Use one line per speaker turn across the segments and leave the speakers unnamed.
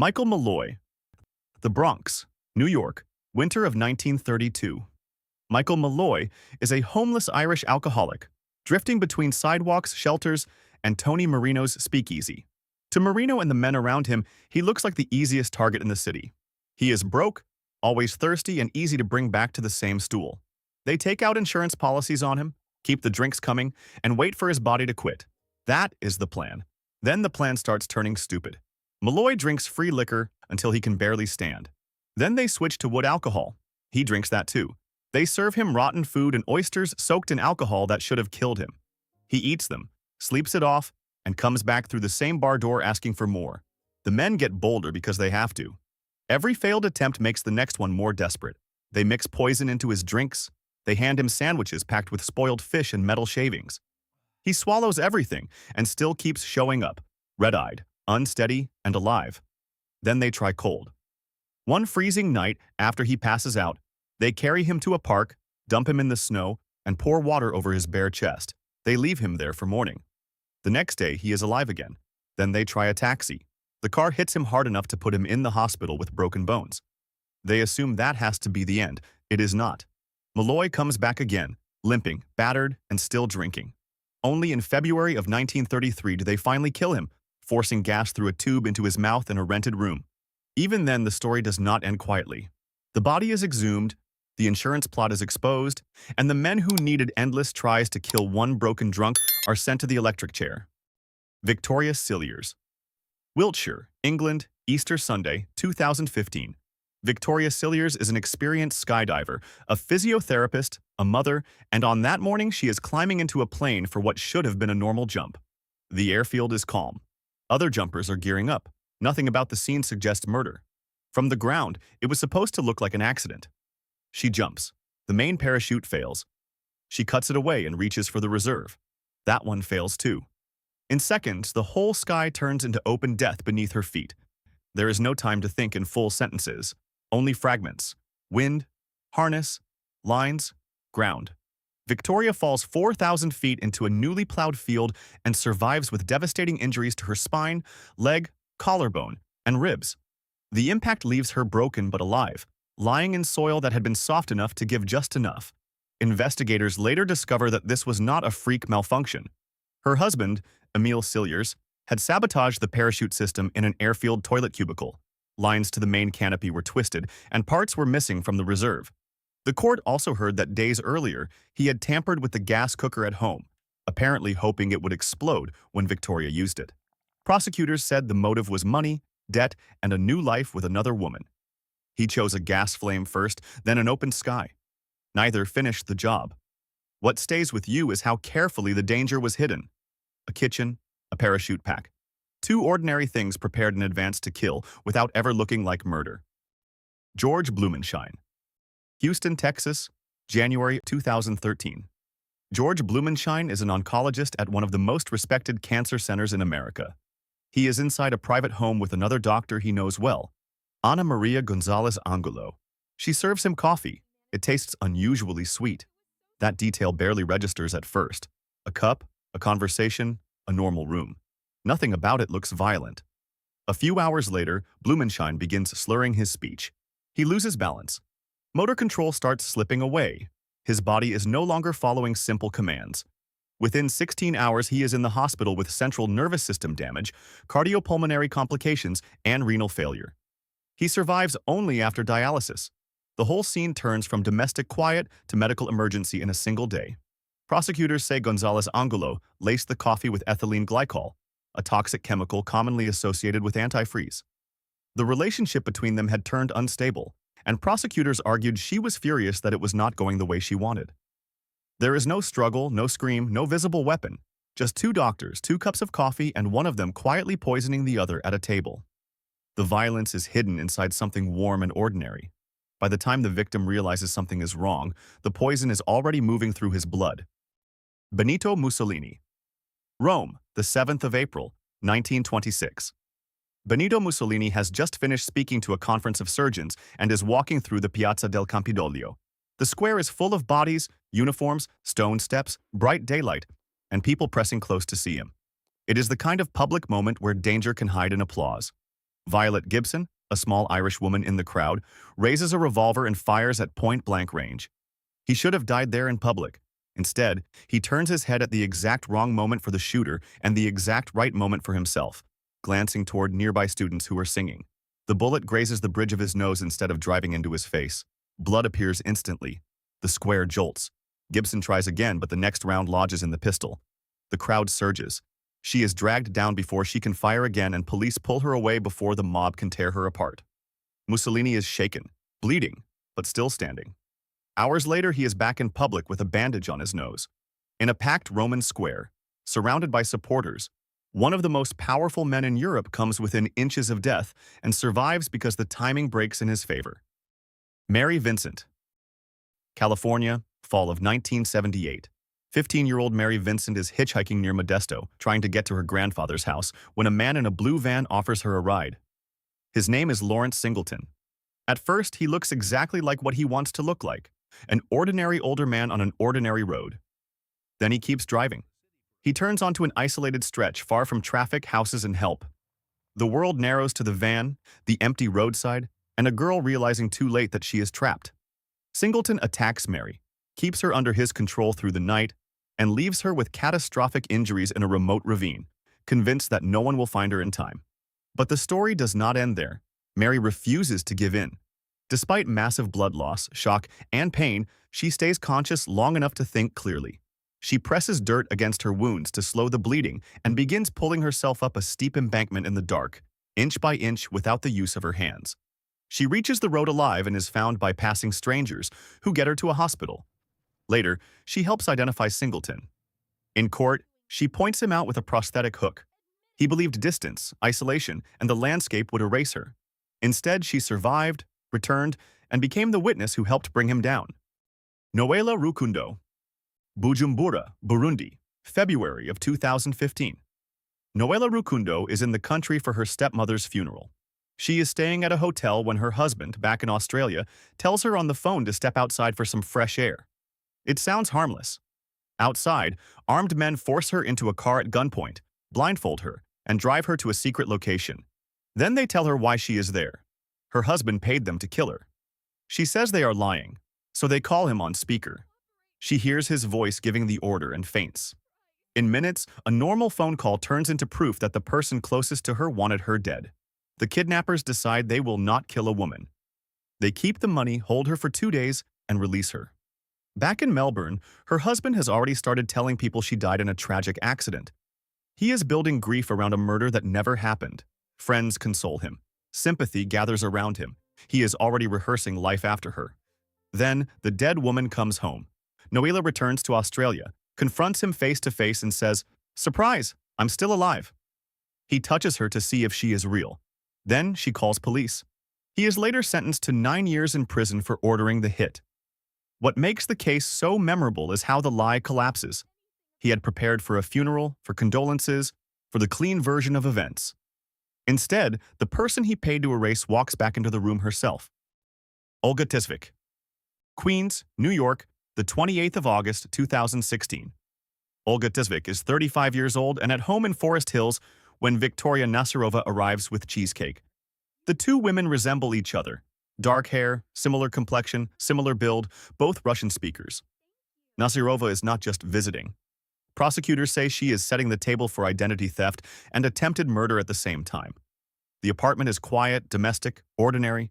Michael Malloy, the Bronx, New York, winter of 1932. Michael Malloy is a homeless Irish alcoholic, drifting between sidewalks, shelters, and Tony Marino's speakeasy. To Marino and the men around him, he looks like the easiest target in the city. He is broke, always thirsty, and easy to bring back to the same stool. They take out insurance policies on him, keep the drinks coming, and wait for his body to quit. That is the plan. Then the plan starts turning stupid. Malloy drinks free liquor until he can barely stand. Then they switch to wood alcohol. He drinks that too. They serve him rotten food and oysters soaked in alcohol that should have killed him. He eats them, sleeps it off, and comes back through the same bar door asking for more. The men get bolder because they have to. Every failed attempt makes the next one more desperate. They mix poison into his drinks. They hand him sandwiches packed with spoiled fish and metal shavings. He swallows everything and still keeps showing up, red-eyed, unsteady, and alive. Then they try cold. One freezing night, after he passes out, they carry him to a park, dump him in the snow, and pour water over his bare chest. They leave him there for morning. The next day, he is alive again. Then they try a taxi. The car hits him hard enough to put him in the hospital with broken bones. They assume that has to be the end. It is not. Malloy comes back again, limping, battered, and still drinking. Only in February of 1933 do they finally kill him, forcing gas through a tube into his mouth in a rented room. Even then, the story does not end quietly. The body is exhumed, the insurance plot is exposed, and the men who needed endless tries to kill one broken drunk are sent to the electric chair. Victoria Cilliers. Wiltshire, England, Easter Sunday, 2015. Victoria Cilliers is an experienced skydiver, a physiotherapist, a mother, and on that morning she is climbing into a plane for what should have been a normal jump. The airfield is calm. Other jumpers are gearing up. Nothing about the scene suggests murder. From the ground, it was supposed to look like an accident. She jumps. The main parachute fails. She cuts it away and reaches for the reserve. That one fails too. In seconds, the whole sky turns into open death beneath her feet. There is no time to think in full sentences. Only fragments. Wind, harness, lines, ground. Victoria falls 4,000 feet into a newly plowed field and survives with devastating injuries to her spine, leg, collarbone, and ribs. The impact leaves her broken but alive, lying in soil that had been soft enough to give just enough. Investigators later discover that this was not a freak malfunction. Her husband, Emile Cilliers, had sabotaged the parachute system in an airfield toilet cubicle. Lines to the main canopy were twisted, and parts were missing from the reserve. The court also heard that days earlier, he had tampered with the gas cooker at home, apparently hoping it would explode when Victoria used it. Prosecutors said the motive was money, debt, and a new life with another woman. He chose a gas flame first, then an open sky. Neither finished the job. What stays with you is how carefully the danger was hidden. A kitchen, a parachute pack. Two ordinary things prepared in advance to kill without ever looking like murder. George Blumenschein. Houston, Texas, January 2013. George Blumenschein is an oncologist at one of the most respected cancer centers in America. He is inside a private home with another doctor he knows well, Ana Maria Gonzalez Angulo. She serves him coffee. It tastes unusually sweet. That detail barely registers at first. A cup, a conversation, a normal room. Nothing about it looks violent. A few hours later, Blumenschein begins slurring his speech. He loses balance. Motor control starts slipping away. His body is no longer following simple commands. Within 16 hours, he is in the hospital with central nervous system damage, cardiopulmonary complications, and renal failure. He survives only after dialysis. The whole scene turns from domestic quiet to medical emergency in a single day. Prosecutors say Gonzalez Angulo laced the coffee with ethylene glycol, a toxic chemical commonly associated with antifreeze. The relationship between them had turned unstable, and prosecutors argued she was furious that it was not going the way she wanted. There is no struggle, no scream, no visible weapon. Just two doctors, 2 cups of coffee, and one of them quietly poisoning the other at a table. The violence is hidden inside something warm and ordinary. By the time the victim realizes something is wrong, the poison is already moving through his blood. Benito Mussolini. Rome, the 7th of April, 1926. Benito Mussolini has just finished speaking to a conference of surgeons and is walking through the Piazza del Campidoglio. The square is full of bodies, uniforms, stone steps, bright daylight, and people pressing close to see him. It is the kind of public moment where danger can hide in applause. Violet Gibson, a small Irish woman in the crowd, raises a revolver and fires at point-blank range. He should have died there in public. Instead, he turns his head at the exact wrong moment for the shooter and the exact right moment for himself, glancing toward nearby students who are singing. The bullet grazes the bridge of his nose instead of driving into his face. Blood appears instantly. The square jolts. Gibson tries again, but the next round lodges in the pistol. The crowd surges. She is dragged down before she can fire again, and police pull her away before the mob can tear her apart. Mussolini is shaken, bleeding, but still standing. Hours later, he is back in public with a bandage on his nose. In a packed Roman square, surrounded by supporters, one of the most powerful men in Europe comes within inches of death and survives because the timing breaks in his favor. Mary Vincent. California, fall of 1978. 15-year-old Mary Vincent is hitchhiking near Modesto, trying to get to her grandfather's house, when a man in a blue van offers her a ride. His name is Lawrence Singleton. At first, he looks exactly like what he wants to look like, an ordinary older man on an ordinary road. Then he keeps driving. He turns onto an isolated stretch far from traffic, houses, and help. The world narrows to the van, the empty roadside, and a girl realizing too late that she is trapped. Singleton attacks Mary, keeps her under his control through the night, and leaves her with catastrophic injuries in a remote ravine, convinced that no one will find her in time. But the story does not end there. Mary refuses to give in. Despite massive blood loss, shock, and pain, she stays conscious long enough to think clearly. She presses dirt against her wounds to slow the bleeding and begins pulling herself up a steep embankment in the dark, inch by inch without the use of her hands. She reaches the road alive and is found by passing strangers who get her to a hospital. Later, she helps identify Singleton. In court, she points him out with a prosthetic hook. He believed distance, isolation, and the landscape would erase her. Instead, she survived, returned, and became the witness who helped bring him down. Noela Rukundo. Bujumbura, Burundi, February of 2015. Noela Rukundo is in the country for her stepmother's funeral. She is staying at a hotel when her husband, back in Australia, tells her on the phone to step outside for some fresh air. It sounds harmless. Outside, armed men force her into a car at gunpoint, blindfold her, and drive her to a secret location. Then they tell her why she is there. Her husband paid them to kill her. She says they are lying, so they call him on speaker. She hears his voice giving the order and faints. In minutes, a normal phone call turns into proof that the person closest to her wanted her dead. The kidnappers decide they will not kill a woman. They keep the money, hold her for 2 days, and release her. Back in Melbourne, her husband has already started telling people she died in a tragic accident. He is building grief around a murder that never happened. Friends console him. Sympathy gathers around him. He is already rehearsing life after her. Then, the dead woman comes home. Noela returns to Australia, confronts him face to face and says, "Surprise, I'm still alive." He touches her to see if she is real. Then she calls police. He is later sentenced to 9 years in prison for ordering the hit. What makes the case so memorable is how the lie collapses. He had prepared for a funeral, for condolences, for the clean version of events. Instead, the person he paid to erase walks back into the room herself. Olga Tisvik. Queens, New York, the 28th of August, 2016. Olga Tisvik is 35 years old and at home in Forest Hills when Victoria Nasirova arrives with cheesecake. The two women resemble each other. Dark hair, similar complexion, similar build, both Russian speakers. Nasirova is not just visiting. Prosecutors say she is setting the table for identity theft and attempted murder at the same time. The apartment is quiet, domestic, ordinary.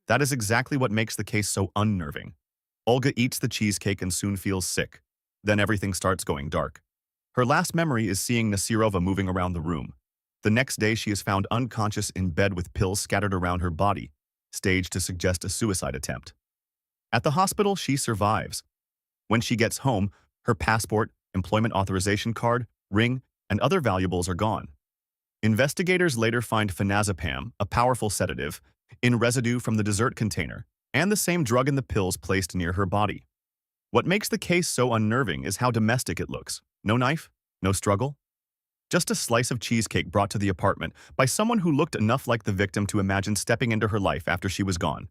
That is exactly what makes the case so unnerving. Olga eats the cheesecake and soon feels sick. Then everything starts going dark. Her last memory is seeing Nasirova moving around the room. The next day, she is found unconscious in bed with pills scattered around her body, staged to suggest a suicide attempt. At the hospital, she survives. When she gets home, her passport, employment authorization card, ring, and other valuables are gone. Investigators later find phenazepam, a powerful sedative, in residue from the dessert container, and the same drug in the pills placed near her body. What makes the case so unnerving is how domestic it looks. No knife, no struggle. Just a slice of cheesecake brought to the apartment by someone who looked enough like the victim to imagine stepping into her life after she was gone.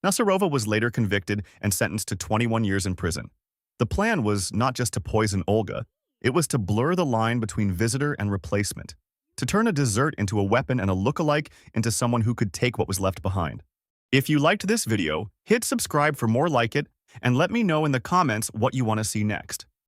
Nasirova was later convicted and sentenced to 21 years in prison. The plan was not just to poison Olga, it was to blur the line between visitor and replacement. to turn a dessert into a weapon and a lookalike into someone who could take what was left behind. If you liked this video, hit subscribe for more like it, and let me know in the comments what you want to see next.